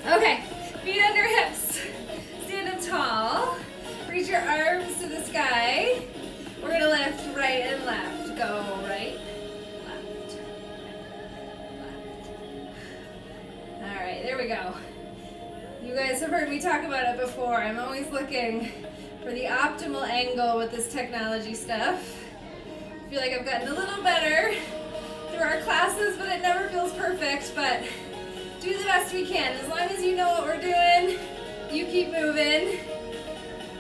Okay, feet under hips. Stand up tall. Reach your arms to the sky. We're gonna lift right and left. Go right, left, left. All right, there we go. You guys have heard me talk about it before. I'm always looking for the optimal angle with this technology stuff. I feel like I've gotten a little better through our classes, but it never feels perfect. But do the best we can. As long as you know what we're doing, you keep moving.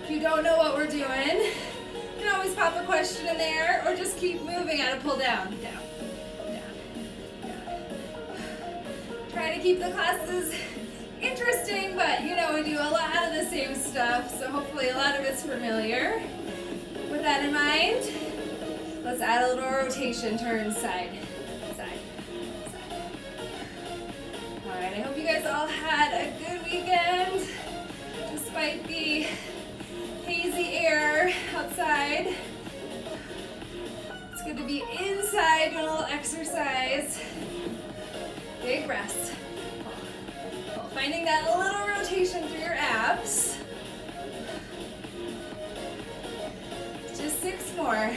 If you don't know what we're doing, you can always pop a question in there or just keep moving at a pull down. Down, down, down. Try to keep the classes interesting, but you know we do a lot of the same stuff, so hopefully a lot of it's familiar. With that in mind, let's add a little rotation, turn side, side, side. All right, I hope you guys all had a good weekend, despite the hazy air outside. It's good to be inside doing a little exercise. Big breaths. Finding that little rotation through your abs. Just 6 more.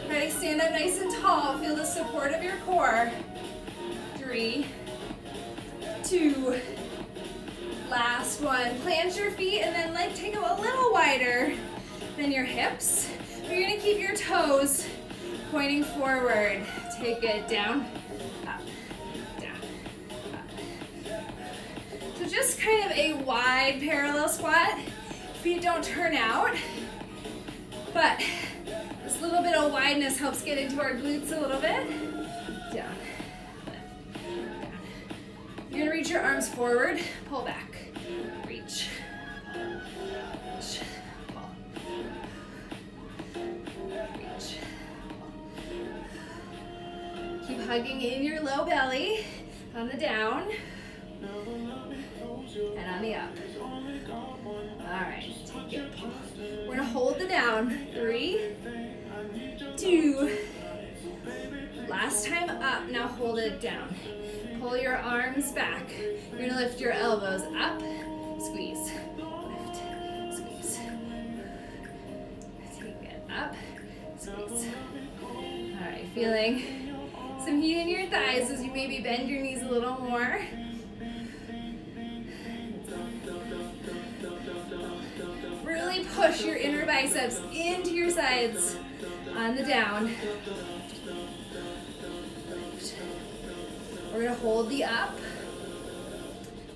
Ready, stand up nice and tall. Feel the support of your core. 3, 2, last one. Plant your feet and then take them a little wider than your hips. But you're gonna keep your toes pointing forward. Take it down, up, down, up. So just kind of a wide parallel squat. Feet don't turn out, but this little bit of wideness helps get into our glutes a little bit. Down, lift, down. You're gonna reach your arms forward, pull back, reach, reach, pull, reach. Keep hugging in your low belly on the down and on the up. All right, take it. We're gonna hold the down. 3, 2. Last time up, now hold it down. Pull your arms back. You're gonna lift your elbows up, squeeze, lift, squeeze. Take it up, squeeze. All right, feeling some heat in your thighs as you maybe bend your knees a little more. Really push your inner biceps into your sides on the down. We're gonna hold the up,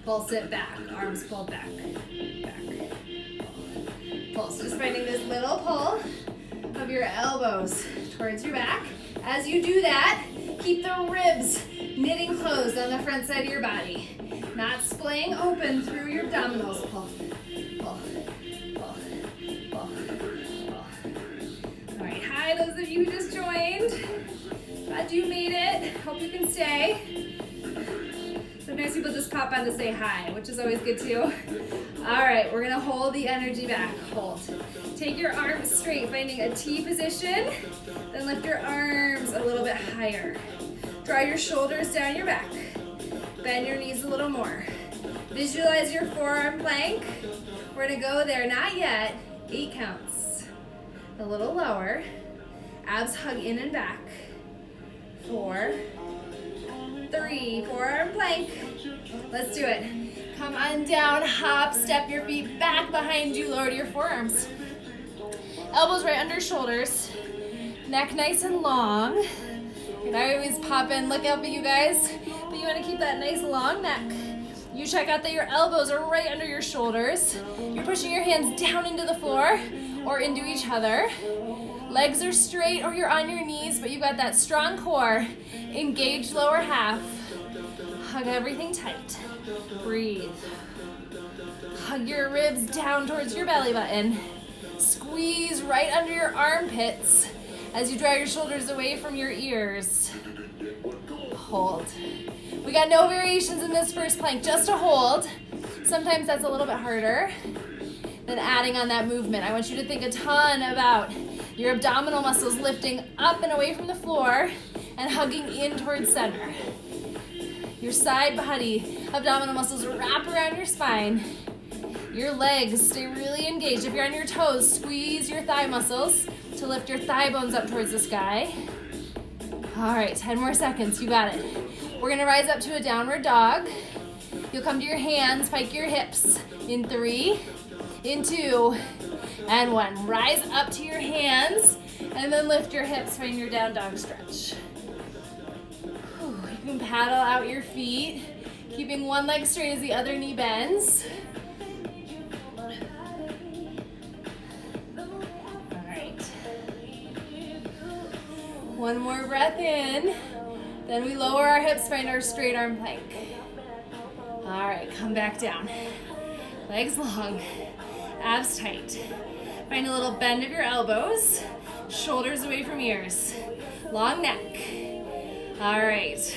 pulse it back, arms pulled back, back, pulse. Just finding this little pull of your elbows towards your back. As you do that, keep the ribs knitting closed on the front side of your body, not splaying open through your abdominals. Pull, pull, pull, pull, pull. All right, hi those of you who just joined. Glad you made it. Hope you can stay. Sometimes people just pop on to say hi, which is always good too. All right, we're gonna hold the energy back. Hold. Take your arms straight, finding a T position. Then lift your arms a little bit higher. Draw your shoulders down your back. Bend your knees a little more. Visualize your forearm plank. We're gonna go there, not yet. 8 counts. A little lower. Abs hug in and back. 4, 3, forearm plank. Let's do it. Come on down, hop, step your feet back behind you, lower to your forearms. Elbows right under shoulders. Neck nice and long. And I always pop in, look up at you guys, but you wanna keep that nice long neck. You check out that your elbows are right under your shoulders. You're pushing your hands down into the floor or into each other. Legs are straight or you're on your knees, but you've got that strong core. Engage lower half. Hug everything tight. Breathe. Hug your ribs down towards your belly button. Squeeze right under your armpits as you draw your shoulders away from your ears. Hold. We got no variations in this first plank, just a hold. Sometimes that's a little bit harder than adding on that movement. I want you to think a ton about your abdominal muscles lifting up and away from the floor and hugging in towards center. Your side body abdominal muscles wrap around your spine. Your legs stay really engaged. If you're on your toes, squeeze your thigh muscles to lift your thigh bones up towards the sky. All right, 10 more seconds, you got it. We're gonna rise up to a downward dog. You'll come to your hands, pike your hips in 3, in 2, and 1. Rise up to your hands, and then lift your hips, find your down dog stretch. Whew, you can paddle out your feet, keeping one leg straight as the other knee bends. One more breath in, then we lower our hips, find our straight arm plank. All right, come back down. Legs long, abs tight. Find a little bend of your elbows, shoulders away from ears, long neck. All right,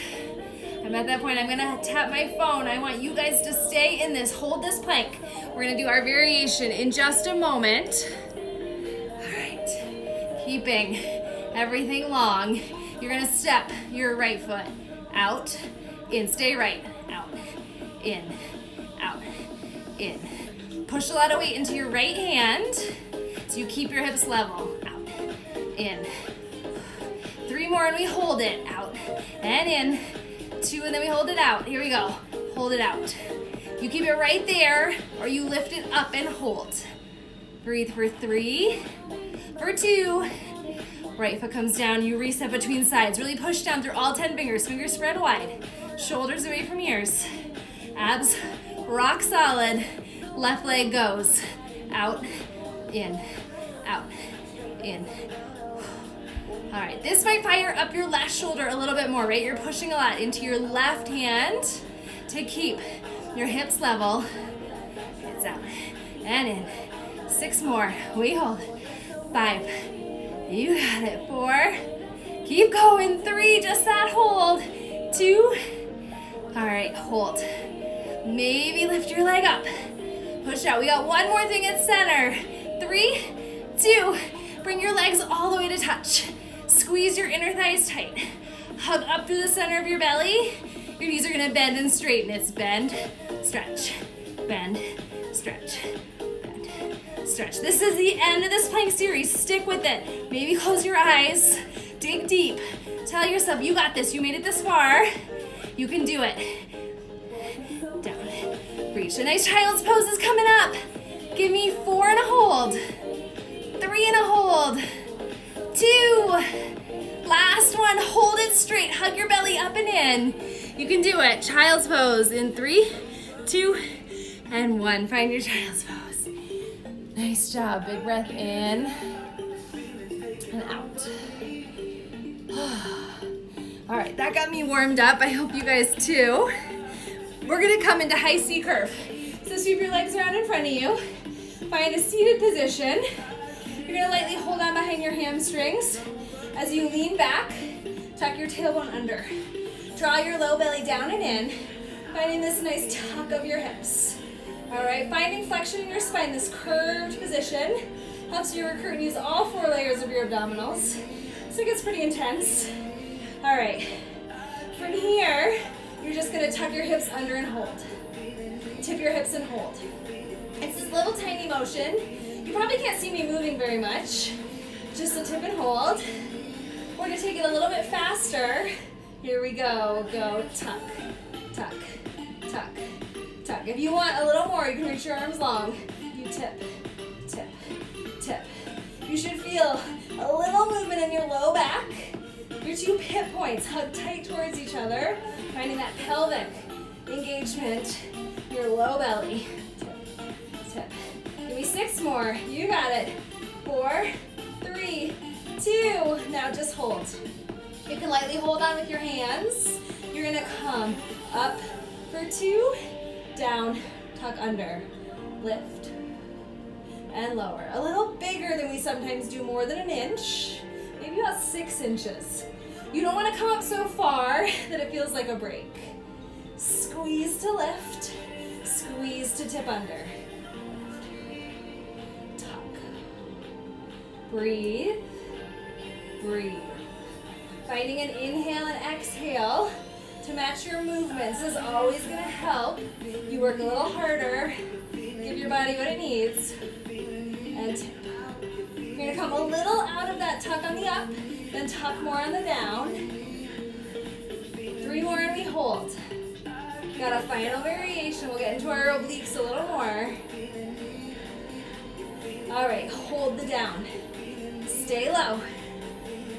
I'm at that point, I'm gonna tap my phone. I want you guys to stay in this, hold this plank. We're gonna do our variation in just a moment. All right, keeping everything long. You're gonna step your right foot out, in, stay right, out, in, out, in. Push a lot of weight into your right hand so you keep your hips level, out, in. 3 more and we hold it, out, and in. 2 and then we hold it out. Here we go, hold it out. You keep it right there or you lift it up and hold. Breathe for 3, for 2, right foot comes down, you reset between sides. Really push down through all 10 fingers. Fingers spread wide. Shoulders away from ears. Abs rock solid. Left leg goes. Out, in, out, in. All right, this might fire up your left shoulder a little bit more, right? You're pushing a lot into your left hand to keep your hips level. It's out and in. 6 more. We hold. 5. You got it. 4. Keep going. 3. Just that hold. 2. All right, hold. Maybe lift your leg up. Push out. We got one more thing at center. 3, 2. Bring your legs all the way to touch. Squeeze your inner thighs tight. Hug up through the center of your belly. Your knees are gonna bend and straighten. It's bend, stretch, bend, stretch, bend, stretch. This is the end of this plank series. Stick with it. Maybe close your eyes. Dig deep. Tell yourself you got this. You made it this far. You can do it. Down. Reach. A nice child's pose is coming up. Give me 4 and a hold. 3 and a hold. 2. Last one. Hold it straight. Hug your belly up and in. You can do it. Child's pose in 3, 2, and 1. Find your child's pose. Nice job. Big breath in and out. All right, that got me warmed up. I hope you guys too. We're gonna come into high C curve. So sweep your legs around in front of you. Find a seated position. You're gonna lightly hold on behind your hamstrings. As you lean back, tuck your tailbone under. Draw your low belly down and in, finding this nice tuck of your hips. All right, finding flexion in your spine, this curved position helps you recruit and use all 4 layers of your abdominals. So it gets pretty intense. All right, from here, you're just gonna tuck your hips under and hold. Tip your hips and hold. It's this little tiny motion. You probably can't see me moving very much. Just a tip and hold. We're gonna take it a little bit faster. Here we go. Go tuck, tuck, tuck, tuck. If you want a little more, you can reach your arms long. You tip, tip, tip. You should feel a little movement in your low back. Your 2 hip points hug tight towards each other, finding that pelvic engagement, your low belly. Tip, tip. Give me 6 more. You got it. 4, 3, 2. Now just hold. You can lightly hold on with your hands. You're gonna come up for 2, down, tuck under, lift, and lower. A little bigger than we sometimes do, more than an inch, maybe about 6 inches. You don't wanna come up so far that it feels like a break. Squeeze to lift, squeeze to tip under. Tuck. Breathe, breathe. Finding an inhale and exhale to match your movements. This is always gonna help you work a little harder, give your body what it needs, and tip. You're gonna come a little out of that tuck on the up, then tuck more on the down. 3 more and we hold. Got a final variation. We'll get into our obliques a little more. All right, hold the down. Stay low.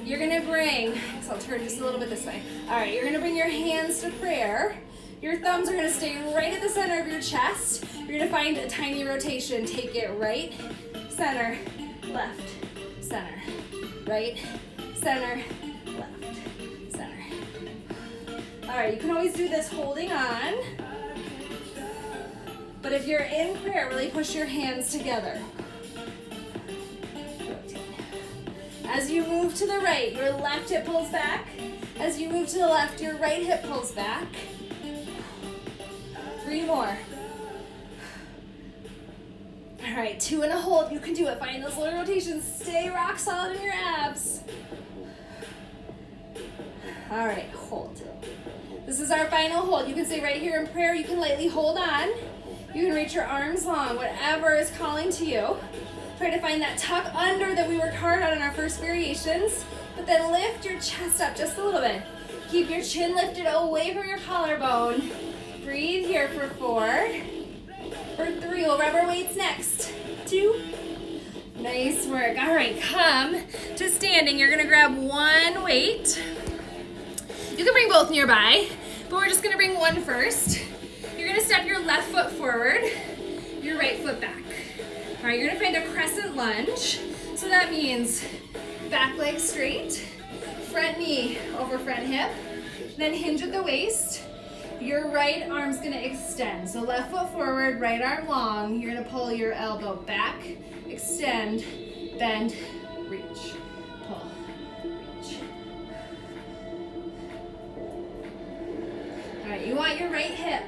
You're gonna bring, so I'll turn just a little bit this way. All right, you're gonna bring your hands to prayer. Your thumbs are gonna stay right at the center of your chest. You're gonna find a tiny rotation. Take it right, center, left, center, right, center, left, center. All right, you can always do this holding on. But if you're in prayer, really push your hands together. As you move to the right, your left hip pulls back. As you move to the left, your right hip pulls back. 3 more. All right, 2 and a hold. You can do it. Find those little rotations. Stay rock solid in your abs. All right, hold. This is our final hold. You can stay right here in prayer. You can lightly hold on. You can reach your arms long, whatever is calling to you. Try to find that tuck under that we worked hard on in our first variations, but then lift your chest up just a little bit. Keep your chin lifted away from your collarbone. Breathe here for 4. For 3, we'll grab our weights next. 2. Nice work. All right, come to standing. You're gonna grab 1 weight. You can bring both nearby, but we're just gonna bring 1 first. You're gonna step your left foot forward, your right foot back. All right, you're gonna find a crescent lunge. So that means back leg straight, front knee over front hip, then hinge at the waist. Your right arm's gonna extend. So left foot forward, right arm long. You're gonna pull your elbow back, extend, bend, reach, pull, reach. All right, you want your right hip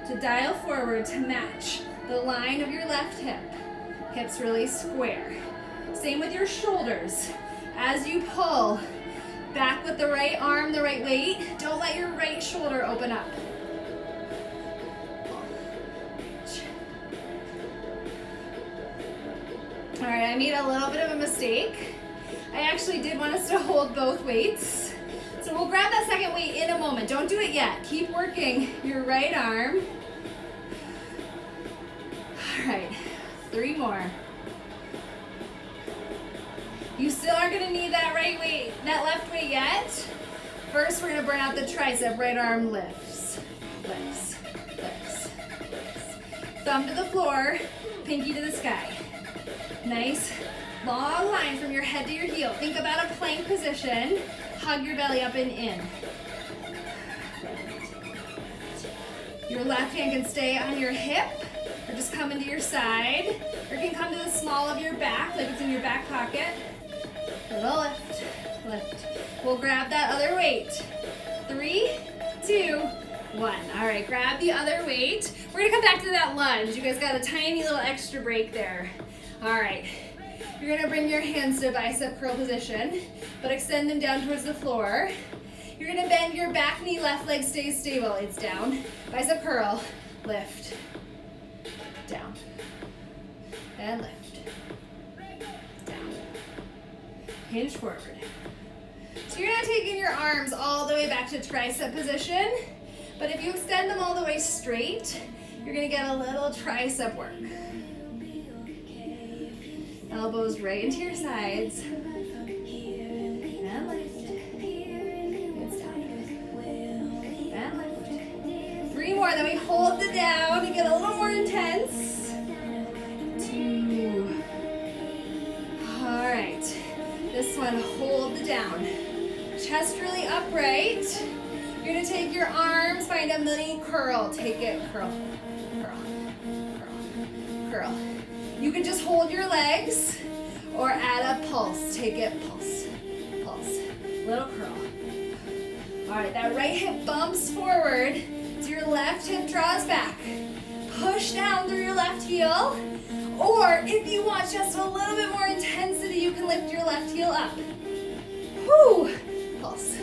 to dial forward to match the line of your left hip. Hips really square. Same with your shoulders. As you pull back with the right arm, the right weight, don't let your right shoulder open up. All right, I made a little bit of a mistake. I actually did want us to hold both weights. So we'll grab that second weight in a moment. Don't do it yet. Keep working your right arm. All right, 3 more. You still aren't gonna need that right weight, that left weight yet. First, we're gonna burn out the tricep. Right arm lifts, lifts, lifts, lifts. Thumb to the floor, pinky to the sky. Nice, long line from your head to your heel. Think about a plank position. Hug your belly up and in. Your left hand can stay on your hip, or just come into your side, or it can come to the small of your back, like it's in your back pocket. Little lift, lift. We'll grab that other weight. 3, 2, 1. All right, grab the other weight. We're gonna come back to that lunge. You guys got a tiny little extra break there. All right, you're gonna bring your hands to bicep curl position, but extend them down towards the floor. You're gonna bend your back knee, left leg stays stable. It's down. Bicep curl, lift, down, and lift. Hinge forward. So you're not taking your arms all the way back to tricep position, but if you extend them all the way straight, you're gonna get a little tricep work. Elbows right into your sides. And lift. It's down. And lift. 3 more, then we hold the down and get a little more intense. 2. All right. This one, hold the down. Chest really upright. You're gonna take your arms, find a mini curl. Take it, curl, curl, curl, curl. You can just hold your legs or add a pulse. Take it, pulse, pulse, little curl. All right, that right hip bumps forward, so your left hip draws back. Push down through your left heel. Or if you want just a little bit more intensity, you can lift your left heel up. Whoo! Pulse,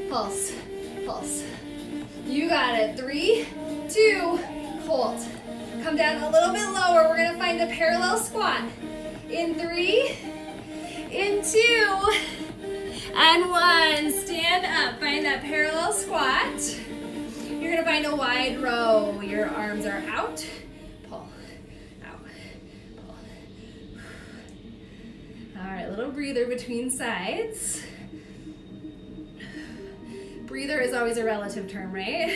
pulse, pulse. You got it. 3, 2, hold. Come down a little bit lower. We're gonna find a parallel squat. In 3, in 2, and 1. Stand up, find that parallel squat. You're gonna find a wide row. Your arms are out, pull, out, pull. All right, little breather between sides. Breather is always a relative term, right?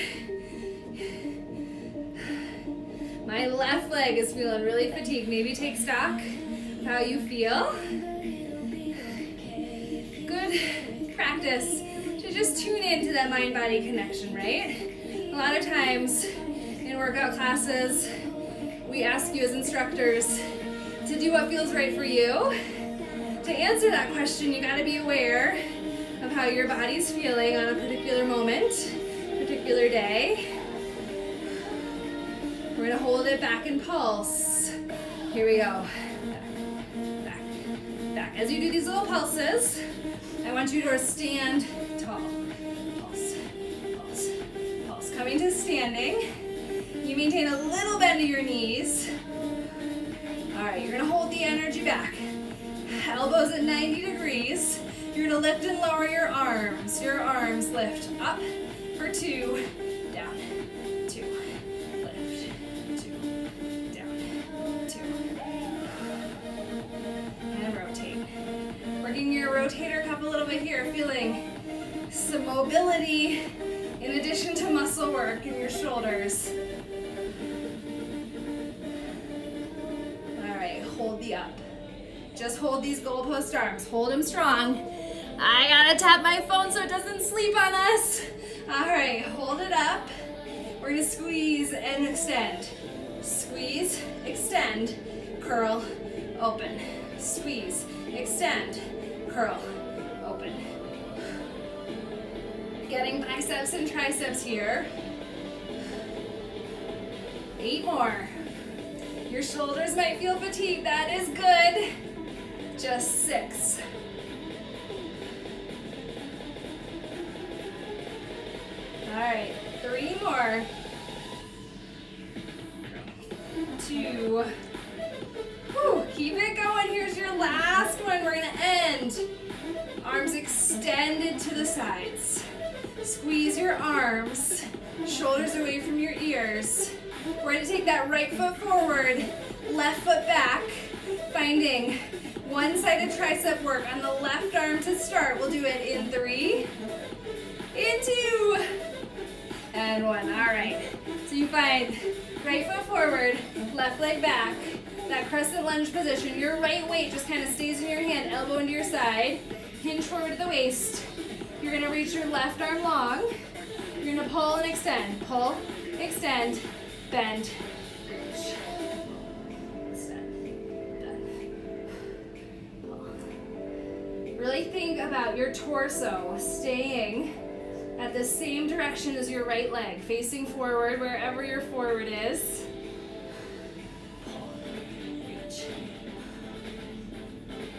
My left leg is feeling really fatigued. Maybe take stock of how you feel. Good practice to just tune into that mind-body connection, right? A lot of times in workout classes, we ask you as instructors to do what feels right for you. To answer that question, you gotta be aware of how your body's feeling on a particular moment, particular day. We're gonna hold it back and pulse. Here we go. Back, back. As you do these little pulses, I want you to stand tall. Pulse, pulse, pulse. Coming to standing. You maintain a little bend of your knees. All right, you're gonna hold the energy back. Elbows at 90 degrees. You're gonna lift and lower your arms. Your arms lift up for 2, down, 2, lift, 2, down, 2. And rotate. Working your rotator cuff a little bit here, feeling some mobility in addition to muscle work in your shoulders. All right, hold the up. Just hold these goalpost arms. Hold them strong. I gotta tap my phone so it doesn't sleep on us. All right, hold it up. We're gonna squeeze and extend. Squeeze, extend, curl, open. Squeeze, extend, curl, open. Getting biceps and triceps here. 8 more. Your shoulders might feel fatigued. That is good. Just 6. All right, 3 more. 2. Whew, keep it going. Here's your last one. We're gonna end. Arms extended to the sides. Squeeze your arms. Shoulders away from your ears. We're gonna take that right foot forward, left foot back, finding one-sided tricep work on the left arm to start. We'll do it in 3, in 2, and 1. All right. So you find right foot forward, left leg back, that crescent lunge position. Your right weight just kind of stays in your hand, elbow into your side, hinge forward to the waist. You're gonna reach your left arm long. You're gonna pull and extend. Pull, extend, bend, reach. Extend, bend, pull. Really think about your torso staying at the same direction as your right leg, facing forward wherever your forward is. Pull, reach.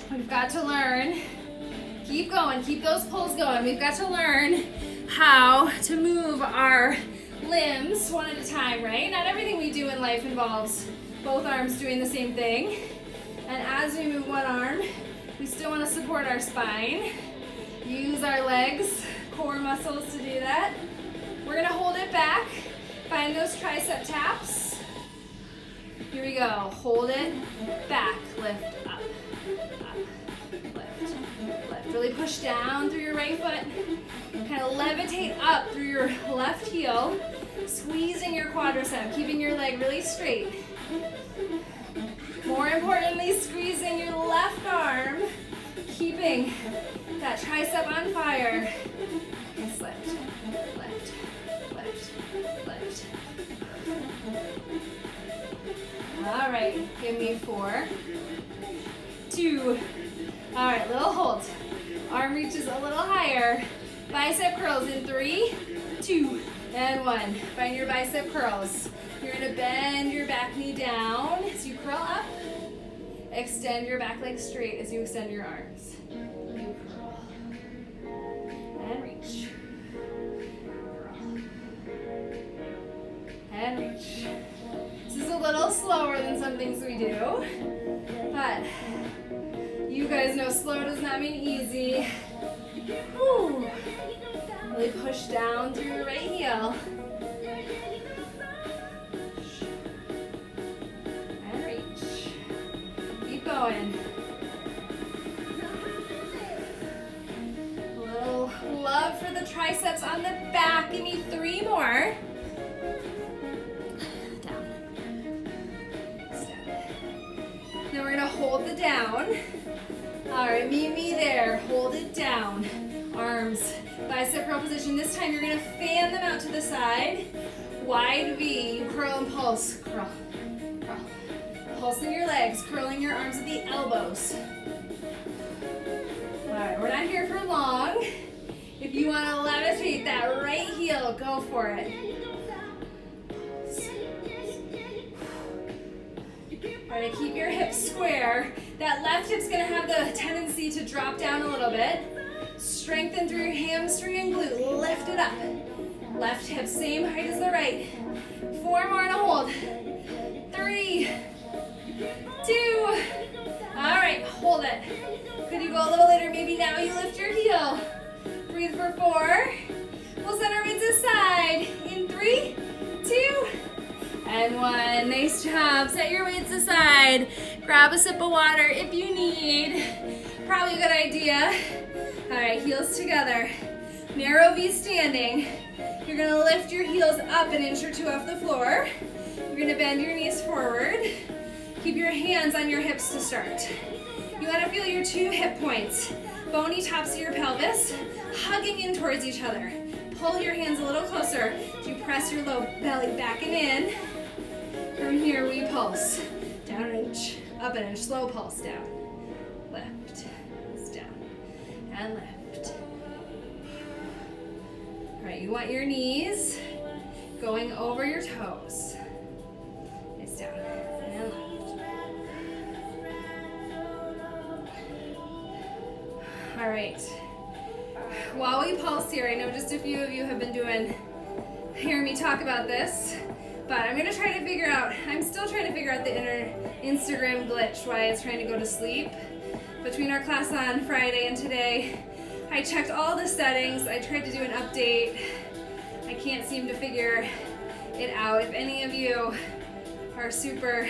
We've got to learn, keep going, keep those pulls going. We've got to learn how to move our limbs one at a time, right? Not everything we do in life involves both arms doing the same thing. And as we move one arm, we still want to support our spine. Use our legs, core muscles to do that. We're gonna hold it back. Find those tricep taps. Here we go. Hold it back. Lift up, up, lift, lift. Really push down through your right foot. Kind of levitate up through your left heel. Squeezing your quadricep, keeping your leg really straight. More importantly, squeezing your left arm, keeping that tricep on fire. Just lift, lift, lift, lift. All right, give me 4, 2. All right, little hold. Arm reaches a little higher. Bicep curls in 3, 2, and 1. Find your bicep curls. You're gonna bend your back knee down as you curl up. Extend your back leg straight as you extend your arms. You curl. And reach. Curl. slower than some things we do, but you guys know slow does not mean easy. Whew. Really push down through your right heel. And reach. Keep going. A little love for the triceps on the back. Give me 3 more. Down. Step. Then we're gonna hold the down. All right, meet me there. Hold it down. Arms, bicep curl position. This time you're gonna fan them out to the side. Wide V, you curl and pulse. Curl, curl. Pulsing your legs, curling your arms at the elbows. All right, we're not here for long. If you wanna levitate that right heel, go for it. All right, keep your hips square. That left hip's gonna have the tendency to drop down a little bit. Strengthen through your hamstring and glute. Lift it up. Left hip, same height as the right. 4 more and a hold. 3, 2. All right, hold it. Could you go a little later? Maybe now you lift your heel. Breathe for 4. We'll send our weights aside. In 3, 2, and 1. Nice job. Set your weights aside. Grab a sip of water if you need. Probably a good idea. All right, heels together. Narrow V standing. You're gonna lift your heels up an inch or 2 off the floor. You're gonna bend your knees forward. Keep your hands on your hips to start. You wanna feel your 2 hip points. Bony tops of your pelvis, hugging in towards each other. Pull your hands a little closer as you press your low belly back and in. From here, we pulse. Down an inch, up an inch, slow pulse down. Lift, down, and lift. All right, you want your knees going over your toes. It's down, and lift. All right, while we pulse here, I know just a few of you have been hearing me talk about this, but I'm gonna try to figure out, I'm still trying to figure out the inner Instagram glitch, why it's trying to go to sleep. Between our class on Friday and today, I checked all the settings. I tried to do an update. I can't seem to figure it out. If any of you are super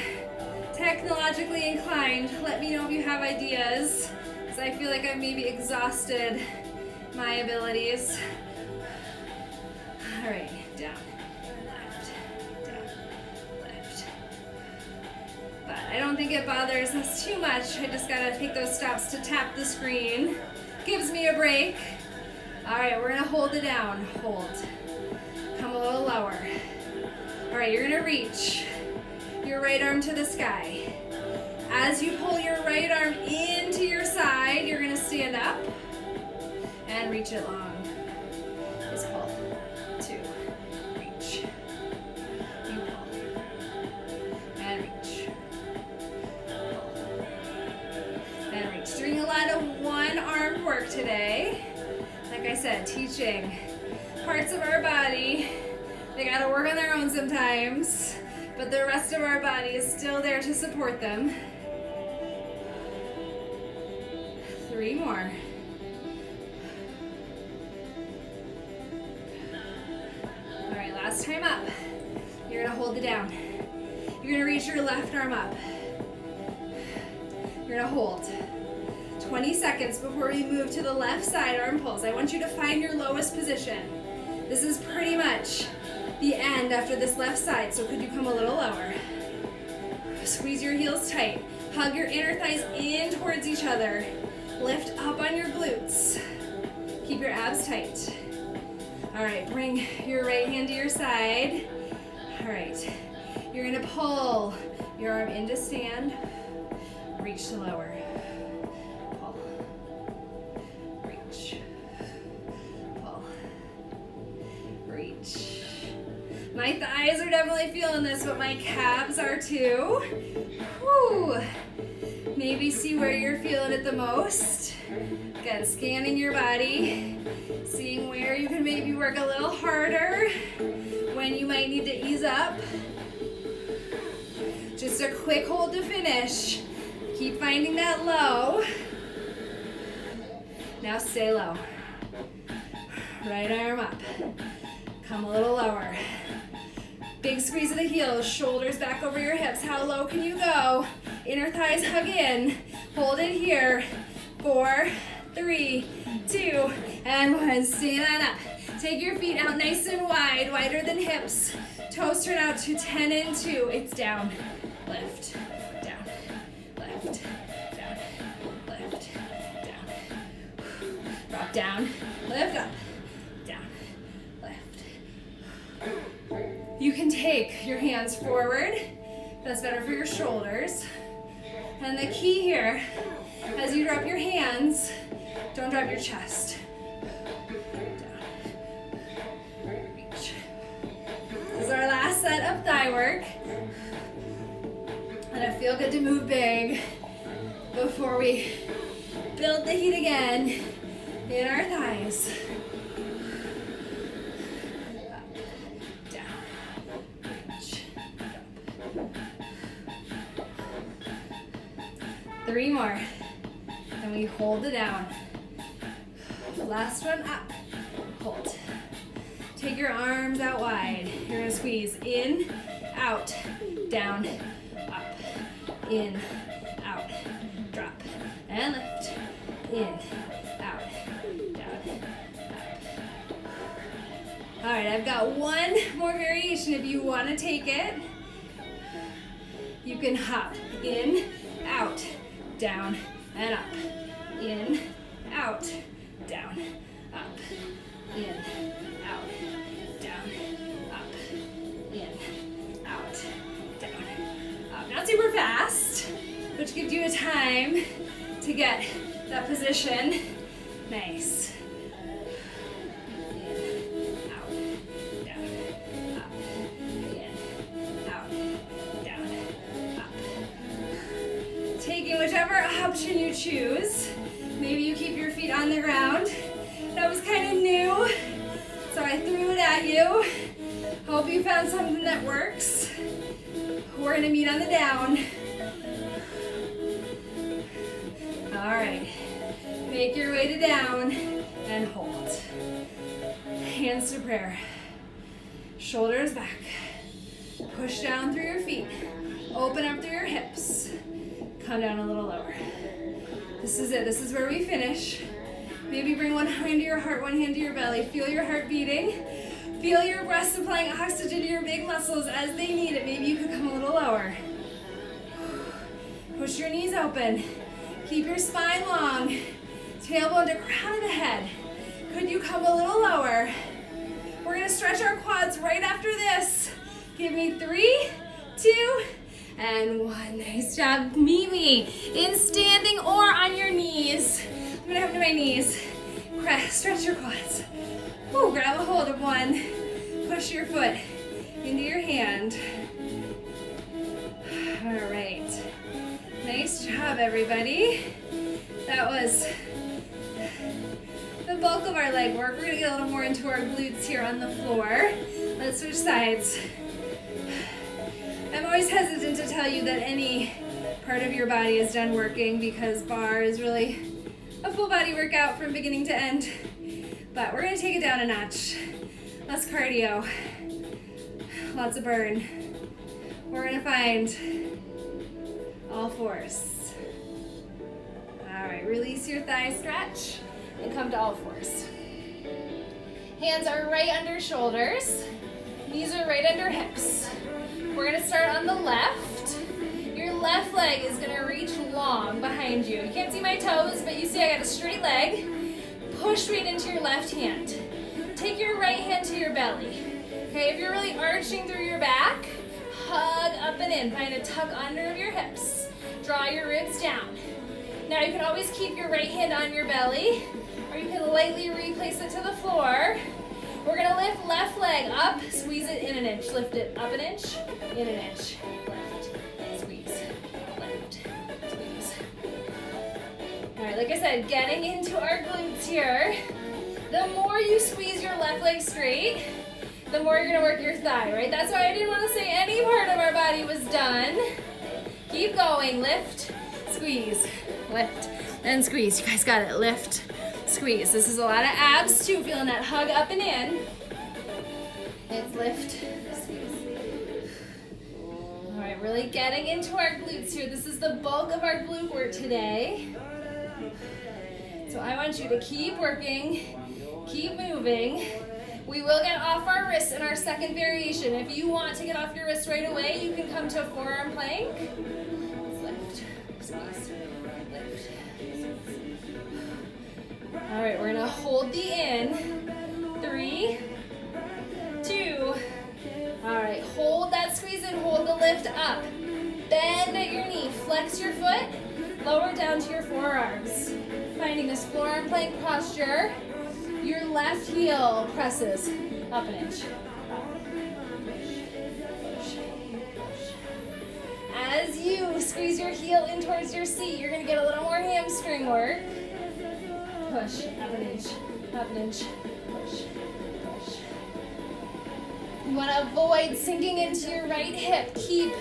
technologically inclined, let me know if you have ideas, because I feel like I've maybe exhausted my abilities. All right, down, left, down, left. But I don't think it bothers us too much. I just gotta take those stops to tap the screen. Gives me a break. All right, we're gonna hold it down. Hold. Come a little lower. All right, you're gonna reach your right arm to the sky. As you pull your right arm into your side, you're gonna stand up and reach it long. Just pull. 2. Reach. You pull. And reach. Pull. And reach. Doing a lot of one-armed work today. Like I said, teaching parts of our body. They gotta work on their own sometimes, but the rest of our body is still there to support them. 3 more. All right, last time up. You're gonna hold it down. You're gonna reach your left arm up. You're gonna hold. 20 seconds before we move to the left side arm pulls. I want you to find your lowest position. This is pretty much the end after this left side, so could you come a little lower? Squeeze your heels tight. Hug your inner thighs in towards each other. Lift up on your glutes. Keep your abs tight. All right, bring your right hand to your side. All right, you're gonna pull your arm into stand. Reach to lower. Pull. Reach. Pull. Reach. My thighs are definitely feeling this, but my calves are too. Whew. Maybe see where you're feeling it the most. Again, scanning your body, seeing where you can maybe work a little harder, when you might need to ease up. Just a quick hold to finish. Keep finding that low. Now stay low. Right arm up. Come a little lower. Big squeeze of the heels, shoulders back over your hips. How low can you go? Inner thighs hug in. Hold it here. 4, 3, 2, and 1. Stand on up. Take your feet out nice and wide, wider than hips. Toes turn out to 10 and 2. It's down, lift, down, lift, down, lift, down. Drop down, lift up, down, lift. You can take your hands forward. That's better for your shoulders. And the key here, as you drop your hands, don't drop your chest. Down. Reach. This is our last set of thigh work. And it feels good to move big before we build the heat again in our thighs. Up, down, reach, up. 3 more. And we hold it down. Last one, up, hold. Take your arms out wide. You're gonna squeeze in, out, down, up, in, out, drop, and lift, in, out, down, up. All right, I've got one more variation if you wanna take it. You can hop in, out, down, and up, in, out, down, up, in, out, down, up, in, out, down, up. Not super fast, which gives you a time to get that position. Nice. In, out, down, up, in, out, down, up. Taking whichever option you choose. Maybe you keep your feet on the ground. That was kind of new, so I threw it at you. Hope you found something that works. We're gonna meet on the down. All right, make your way to down and hold. Hands to prayer. Shoulders back. Push down through your feet. Open up through your hips. Come down a little lower. This is it. This is where we finish. Maybe bring one hand to your heart, one hand to your belly. Feel your heart beating. Feel your breath supplying oxygen to your big muscles as they need it. Maybe you could come a little lower. Push your knees open. Keep your spine long. Tailbone to crown of the head. Could you come a little lower? We're gonna stretch our quads right after this. Give me 3, 2, and 1. Nice job. Meet me in standing or on your knees. I'm gonna come to my knees. Stretch your quads. Ooh, grab a hold of one. Push your foot into your hand. All right. Nice job, everybody. That was the bulk of our leg work. We're gonna get a little more into our glutes here on the floor. Let's switch sides. I'm always hesitant to tell you that any part of your body is done working because bar is really a full body workout from beginning to end. But we're gonna take it down a notch. Less cardio, lots of burn. We're gonna find all fours. All right, release your thigh stretch and come to all fours. Hands are right under shoulders. Knees are right under hips. We're gonna start on the left. Your left leg is gonna reach long behind you. You can't see my toes, but you see I got a straight leg. Push weight into your left hand. Take your right hand to your belly. Okay, if you're really arching through your back, hug up and in. Find a tuck under of your hips. Draw your ribs down. Now you can always keep your right hand on your belly, or you can lightly replace it to the floor. We're gonna lift left leg up, squeeze it in an inch. Lift it up an inch, in an inch. Lift, squeeze, lift, squeeze. All right, like I said, getting into our glutes here. The more you squeeze your left leg straight, the more you're gonna work your thigh, right? That's why I didn't wanna say any part of our body was done. Keep going. Lift, squeeze, lift, and squeeze. You guys got it. Lift, squeeze. This is a lot of abs too. Feeling that hug up and in. It's lift, squeeze. All right, really getting into our glutes here. This is the bulk of our glute work today. So I want you to keep working, keep moving. We will get off our wrists in our second variation. If you want to get off your wrists right away, you can come to a forearm plank. Lift, squeeze, lift. All right, we're gonna hold the in. 3, 2. All right, hold that squeeze and hold the lift up. Bend at your knee, flex your foot, lower down to your forearms. Finding this forearm plank posture. Your left heel presses up an inch. As you squeeze your heel in towards your seat, you're gonna get a little more hamstring work. Push, up an inch, push, push. You wanna avoid sinking into your right hip. Keep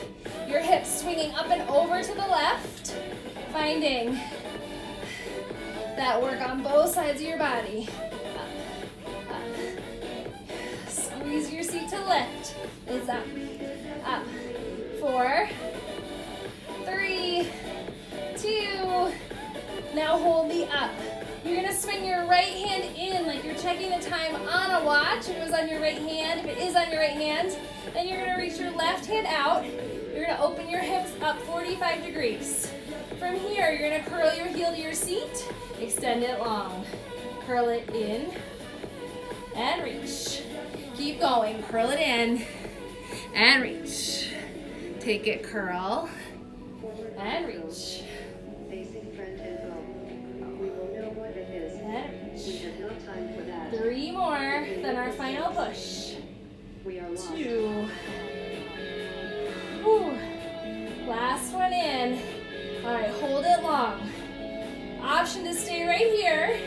your hips swinging up and over to the left. Finding that work on both sides of your body. Squeeze your seat to lift. It's up, up. 4, 3, 2. Now hold the up. You're gonna swing your right hand in like you're checking the time on a watch. If it was on your right hand, if it is on your right hand, then you're gonna reach your left hand out. You're gonna open your hips up 45 degrees. From here, you're gonna curl your heel to your seat, extend it long. Curl it in and reach. Keep going, curl it in and reach. Take it, curl and reach. Facing front and home. We will know what it is. And reach. We have no time for that. 3 more, then our final push. We are lost. 2. Whew. Last one in. All right, hold it long. Option to stay right here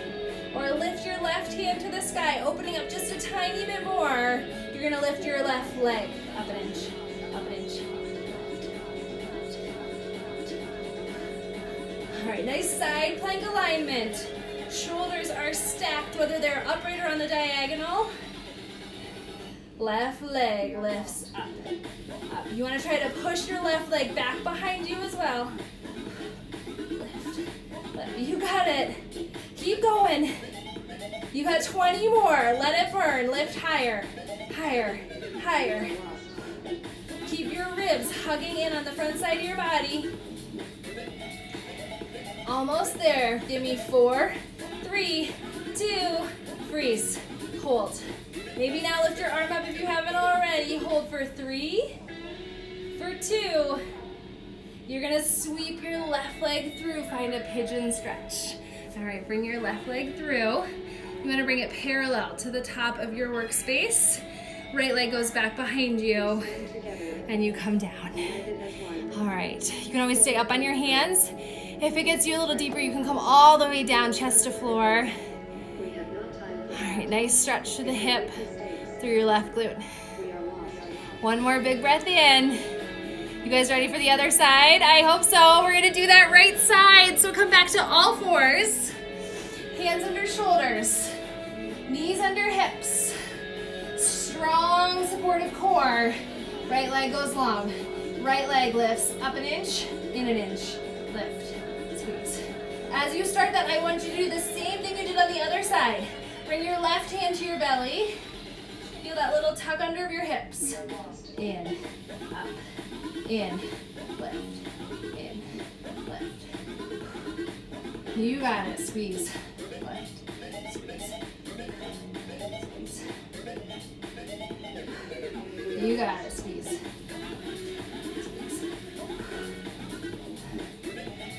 or lift your left hand to the sky, opening up just a tiny bit more. You're gonna lift your left leg up an inch, up an inch. All right, nice side plank alignment. Shoulders are stacked, whether they're upright or on the diagonal. Left leg lifts up, up. You wanna try to push your left leg back behind you as well. Lift, lift. You got it. Keep going. You got 20 more. Let it burn. Lift higher, higher, higher. Keep your ribs hugging in on the front side of your body. Almost there. Give me 4, 3, 2, freeze. Hold. Maybe now lift your arm up if you haven't already. Hold for 3, for 2. You're gonna sweep your left leg through. Find a pigeon stretch. All right, bring your left leg through. You wanna bring it parallel to the top of your workspace. Right leg goes back behind you and you come down. All right, you can always stay up on your hands. If it gets you a little deeper, you can come all the way down, chest to floor. All right, nice stretch to the hip through your left glute. One more big breath in. You guys ready for the other side? I hope so. We're gonna do that right side. So come back to all fours. Hands under shoulders. Knees under hips. Strong supportive core. Right leg goes long. Right leg lifts up an inch, in an inch. Lift, squeeze. As you start that, I want you to do the same thing you did on the other side. Bring your left hand to your belly. Feel that little tug under of your hips. In, up, in, lift, in, lift. You got it, squeeze, lift, squeeze, squeeze. You got it, squeeze, squeeze.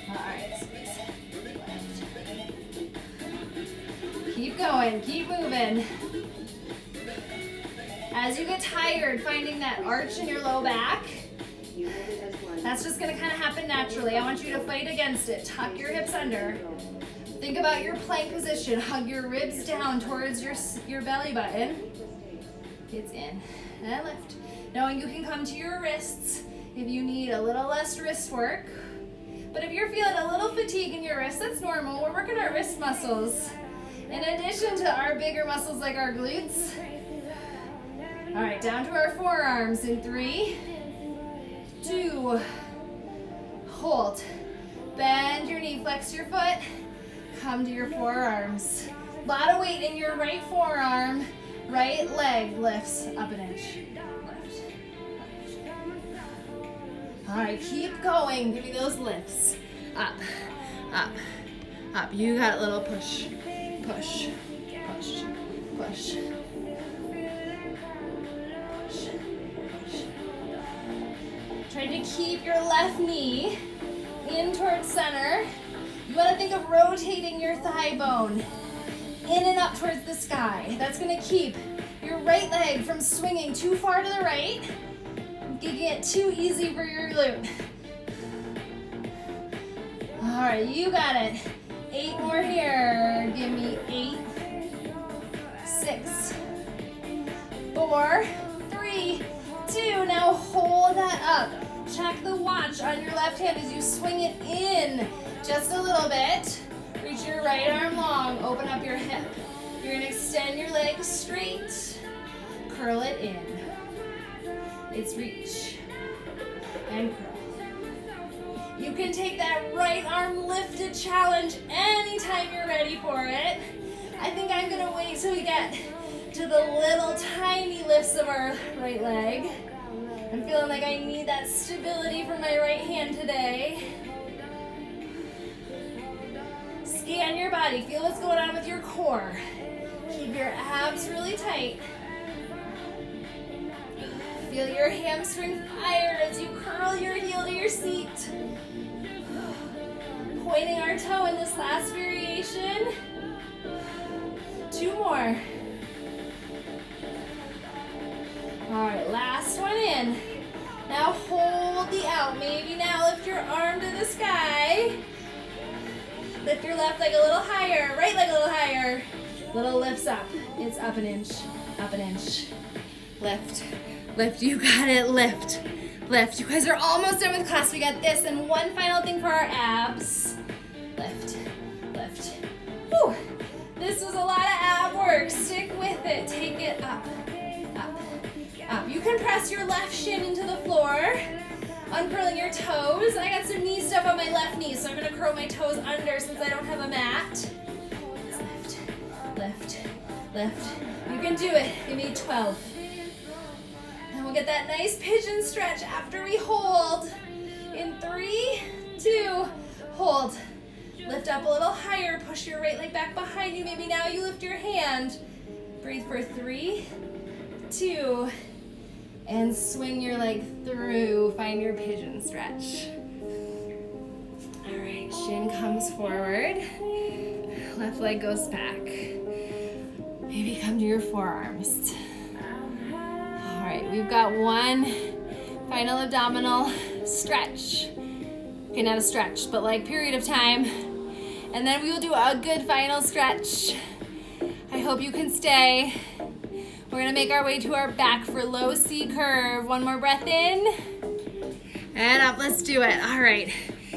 All right, squeeze, lift. Keep going, keep moving. As you get tired, finding that arch in your low back, that's just gonna kind of happen naturally. I want you to fight against it. Tuck your hips under. Think about your plank position. Hug your ribs down towards your belly button. It's in and lift. Knowing you can come to your wrists if you need a little less wrist work. But if you're feeling a little fatigue in your wrist, that's normal. We're working our wrist muscles in addition to our bigger muscles like our glutes. All right, down to our forearms in 3, 2, hold. Bend your knee, flex your foot, come to your forearms. A lot of weight in your right forearm, right leg lifts up an inch. Lift. All right, keep going. Give me those lifts. Up, up, up. You got a little push, push, push, push. Try to keep your left knee in towards center. You want to think of rotating your thigh bone in and up towards the sky. That's going to keep your right leg from swinging too far to the right, making it too easy for your glute. All right, you got it. 8 more here. Give me 8, 6, 4, 3, 2. Now hold that up. Check the watch on your left hand as you swing it in just a little bit. Reach your right arm long, open up your hip. You're gonna extend your legs straight, curl it in. It's reach and curl. You can take that right arm lifted challenge anytime you're ready for it. I think I'm gonna wait till we get to the little tiny lifts of our right leg. I'm feeling like I need that stability from my right hand today. Scan your body. Feel what's going on with your core. Keep your abs really tight. Feel your hamstring fire as you curl your heel to your seat. Pointing our toe in this last variation. 2 more. All right, last one in. Now hold the out. Maybe now lift your arm to the sky. Lift your left leg a little higher, right leg a little higher. Little lifts up. It's up an inch, up an inch. Lift, lift, you got it, lift, lift. You guys are almost done with class. We got this and one final thing for our abs. Lift, lift. Whew. This was a lot of ab work. Stick with it, take it up, up, up. You can press your left shin into the floor. Uncurling your toes. I got some knee stuff on my left knee, so I'm gonna curl my toes under since I don't have a mat. Lift, lift, lift. You can do it. Give me 12. And we'll get that nice pigeon stretch after we hold. In 3, 2, hold. Lift up a little higher. Push your right leg back behind you. Maybe now you lift your hand. Breathe for 3, 2, and swing your leg through. Find your pigeon stretch. All right, shin comes forward. Left leg goes back. Maybe come to your forearms. All right, we've got one final abdominal stretch. Okay, not a stretch, but like period of time. And then we will do a good final stretch. I hope you can stay. We're gonna make our way to our back for low C curve. One more breath in. And up, let's do it. All right,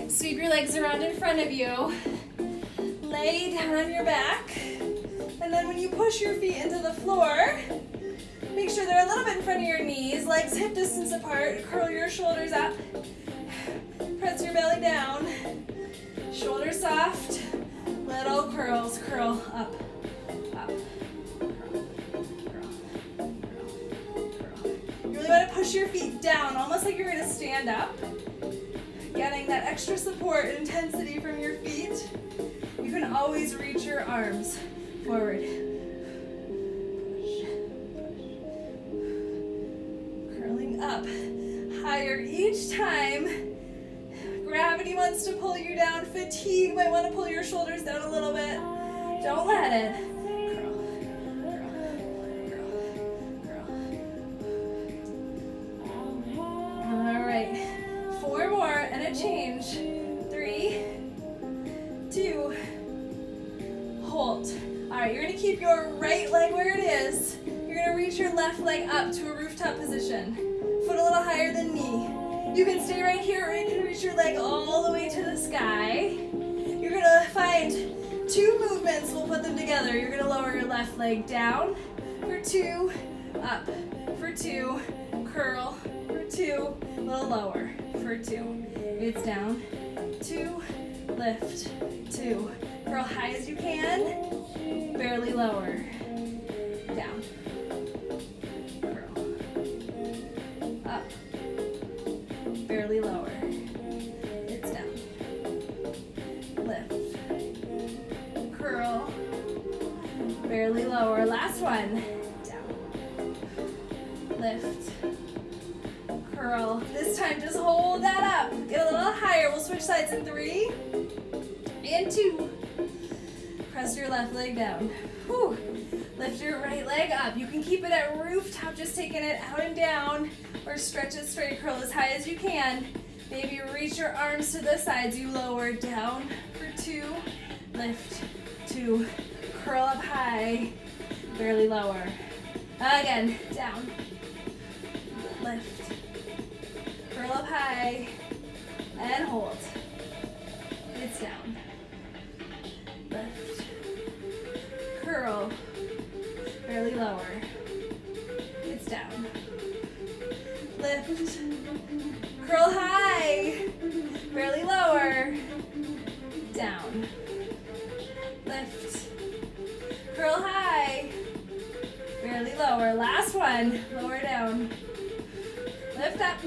sweep your legs around in front of you. Lay down on your back. And then when you push your feet into the floor, make sure they're a little bit in front of your knees, legs hip distance apart. Curl your shoulders up. Press your belly down. Shoulders soft. Little curls, curl up, up. You want to push your feet down, almost like you're going to stand up. Getting that extra support and intensity from your feet. You can always reach your arms forward. Push, push. Curling up, higher each time. Gravity wants to pull you down. Fatigue might want to pull your shoulders down a little bit. Don't let it. Change. 3, 2, hold. All right, you're gonna keep your right leg where it is. You're gonna reach your left leg up to a rooftop position. Foot a little higher than knee. You can stay right here or you can reach your leg all the way to the sky. You're gonna find 2 movements, we'll put them together. You're gonna lower your left leg down for 2, up for 2, curl for 2, a little lower for 2. It's down, 2, lift, 2. Curl high as you can, barely lower, down, curl, up, barely lower, it's down, lift, curl, barely lower, last one, down, lift, curl. This time just hold that up, get a little higher. We'll switch sides in 3 and 2. Press your left leg down. Whew. Lift your right leg up. You can keep it at rooftop, just taking it out and down, or stretch it straight, curl as high as you can. Maybe reach your arms to the sides. You lower down for 2, lift, 2, curl up high, barely lower. Again, down, lift, curl up high, and hold. It's down, lift, curl, barely lower, it's down, lift, curl high, barely lower, down, lift, curl high, barely lower. Last one, lower down, lift up,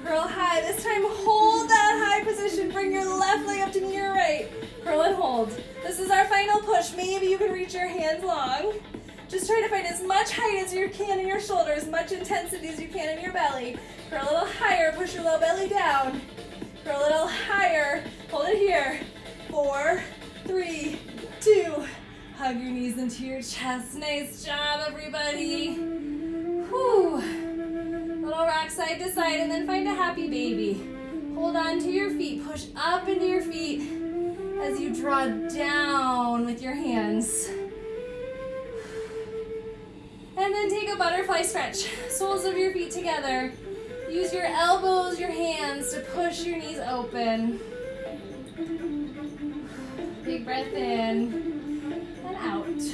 curl high. This time hold that high position, bring your left leg up to your right, curl and hold. This is our final push. Maybe you can reach your hands long. Just try to find as much height as you can in your shoulders, as much intensity as you can in your belly. Curl a little higher, push your low belly down. Curl a little higher, hold it here. 4, 3, 2. Hug your knees into your chest. Nice job, everybody. Whew. Little rock side to side, and then find a happy baby. Hold on to your feet, push up into your feet as you draw down with your hands. And then take a butterfly stretch. Soles of your feet together. Use your elbows, your hands to push your knees open. Big breath in and out. And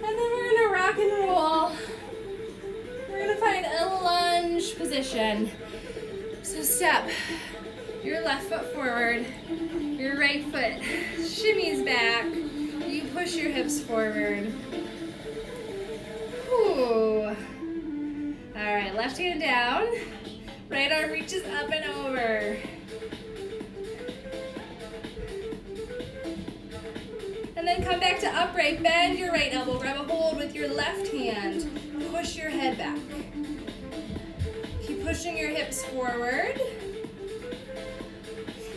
then we're gonna rock and roll. We're gonna find a lunge position. So step your left foot forward, your right foot shimmies back. You push your hips forward. Whew. All right, left hand down. Right arm reaches up and over. And then come back to upright. Bend your right elbow. Grab a hold with your left hand. Push your head back. Keep pushing your hips forward.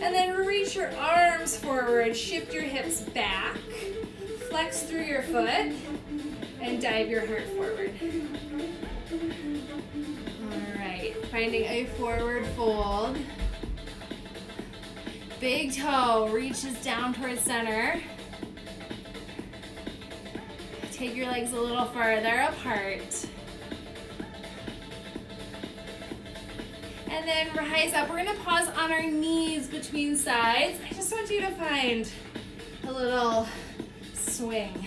And then reach your arms forward. Shift your hips back. Flex through your foot. And dive your heart forward. All right, finding a forward fold. Big toe reaches down towards center. Take your legs a little farther apart. And then rise up. We're gonna pause on our knees between sides. I just want you to find a little swing.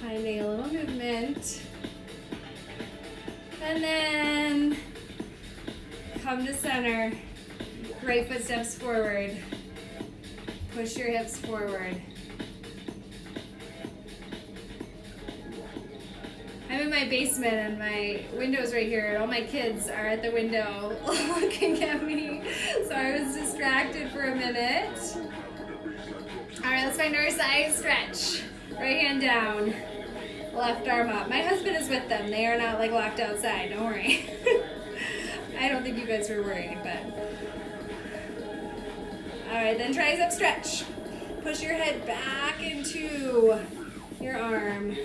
Finding a little movement. And then come to center. Right foot steps forward. Push your hips forward. I'm in my basement and my window's right here and all my kids are at the window looking at me. So I was distracted for a minute. All right, let's find our side stretch. Right hand down, left arm up. My husband is with them. They are not like locked outside, don't worry. I don't think you guys were worried, but. All right, then tricep stretch. Push your head back into your arm.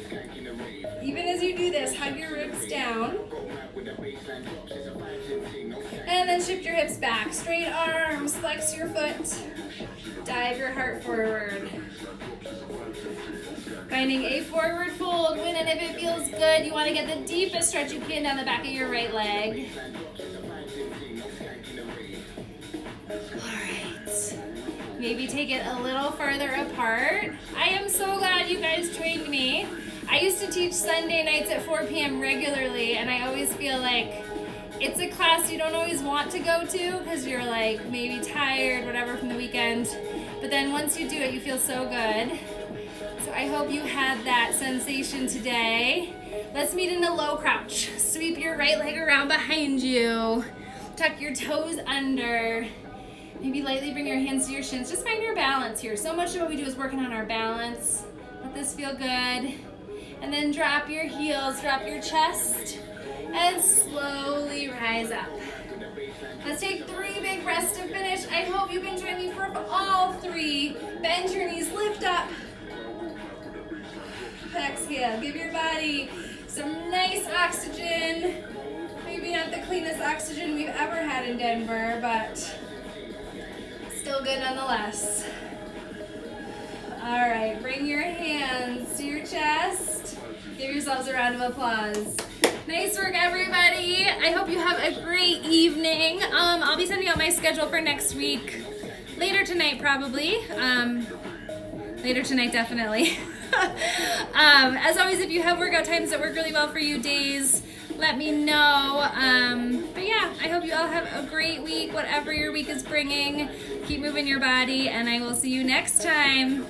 Even as you do this, hug your ribs down. And then shift your hips back. Straight arms, flex your foot. Dive your heart forward. Finding a forward fold when and if it feels good. You want to get the deepest stretch you can down the back of your right leg. Alright. Maybe take it a little farther apart. I am so glad you guys joined me. I used to teach Sunday nights at 4 p.m. regularly, and I always feel like it's a class you don't always want to go to because you're like maybe tired, whatever, from the weekend. But then once you do it, you feel so good. So I hope you had that sensation today. Let's meet in a low crouch. Sweep your right leg around behind you. Tuck your toes under. Maybe lightly bring your hands to your shins. Just find your balance here. So much of what we do is working on our balance. Let this feel good. And then drop your heels, drop your chest, and slowly rise up. Let's take 3 big breaths to finish. I hope you can join me for all 3. Bend your knees, lift up. Exhale, give your body some nice oxygen. Maybe not the cleanest oxygen we've ever had in Denver, but still good nonetheless. All right, bring your hands to your chest. Give yourselves a round of applause. Nice work, everybody. I hope you have a great evening. I'll be sending out my schedule for next week. Later tonight, probably. Later tonight, definitely. As always, if you have workout times that work really well for you, days, let me know. But yeah, I hope you all have a great week, whatever your week is bringing. Keep moving your body, and I will see you next time.